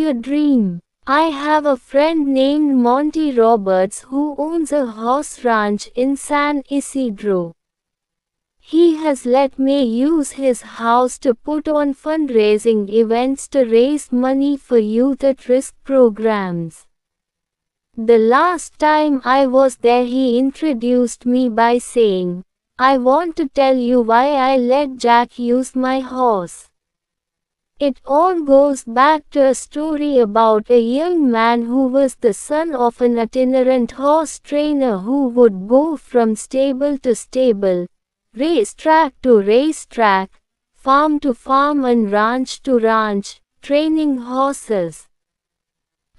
a dream. I have a friend named Monty Roberts who owns a horse ranch in San Isidro. He has let me use his house to put on fundraising events to raise money for youth at risk programs. The last time I was there, he introduced me by saying, "I want to tell you why I let Jack use my horse." It all goes back to a story about a young man who was the son of an itinerant horse trainer who would go from stable to stable, racetrack to racetrack, farm to farm and ranch to ranch, training horses.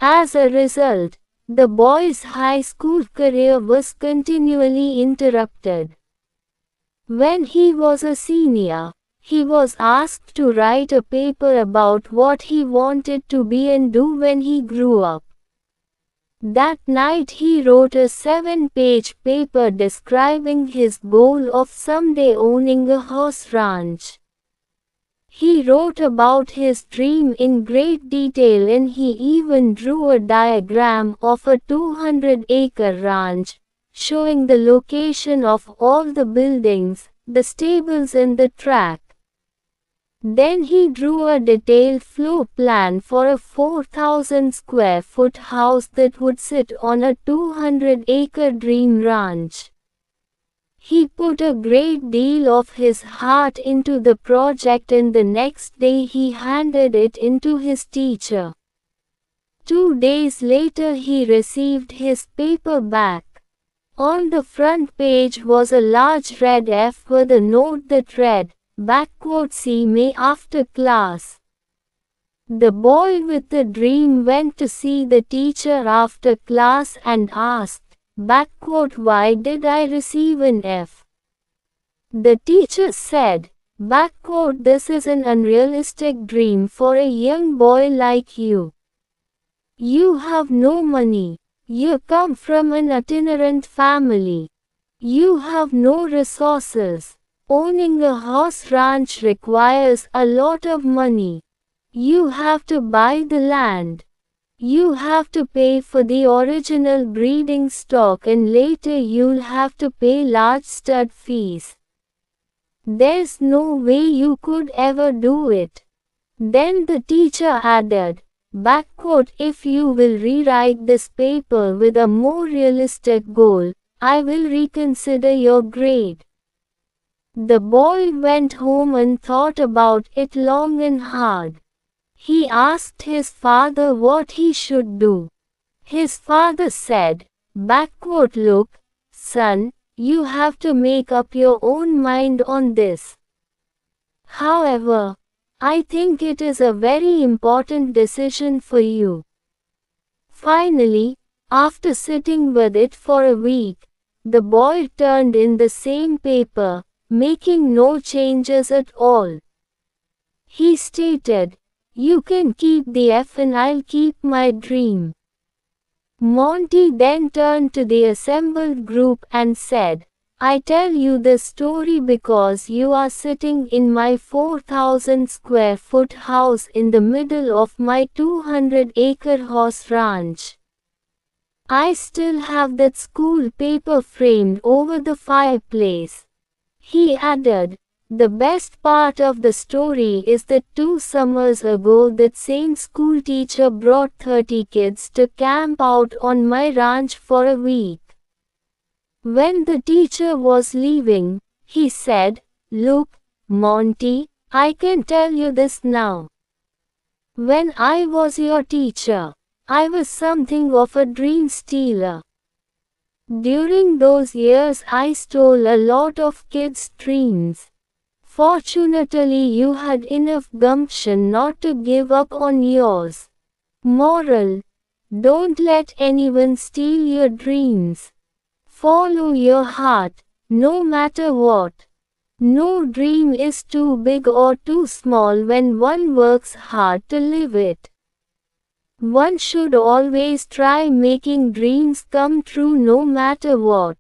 As a result, the boy's high school career was continually interrupted. When he was a senior, he was asked to write a paper about what he wanted to be and do when he grew up. That night he wrote a 7-page paper describing his goal of someday owning a horse ranch. He wrote about his dream in great detail, and he even drew a diagram of a 200-acre ranch, showing the location of all the buildings, the stables and the track. Then he drew a detailed floor plan for a 4,000 square foot house that would sit on a 200-acre dream ranch. He put a great deal of his heart into the project, and the next day he handed it in to his teacher. 2 days later he received his paper back. On the front page was a large red F with a note that read, "See me after class." The boy with the dream went to see the teacher after class and asked, "Why did I receive an F?" The teacher said, "This is an unrealistic dream for a young boy like you. You have no money. You come from an itinerant family. You have no resources. Owning a horse ranch requires a lot of money. You have to buy the land. You have to pay for the original breeding stock, and later you'll have to pay large stud fees. There's no way you could ever do it." Then the teacher added, "If you will rewrite this paper with a more realistic goal, I will reconsider your grade." The boy went home and thought about it long and hard. He asked his father what he should do. His father said, "Look, son, you have to make up your own mind on this. However, I think it is a very important decision for you." Finally, after sitting with it for a week, the boy turned in the same paper, making no changes at all. He stated, "You can keep the F and I'll keep my dream." Monty then turned to the assembled group and said, "I tell you this story because you are sitting in my 4,000 square foot house in the middle of my 200-acre horse ranch. I still have that school paper framed over the fireplace." He added, "The best part of the story is that 2 summers ago that same school teacher brought 30 kids to camp out on my ranch for a week. When the teacher was leaving, he said, 'Look, Monty, I can tell you this now. When I was your teacher, I was something of a dream stealer. During those years I stole a lot of kids' dreams. Fortunately you had enough gumption not to give up on yours. Moral: don't let anyone steal your dreams. Follow your heart, no matter what. No dream is too big or too small when one works hard to live it. One should always try making dreams come true no matter what."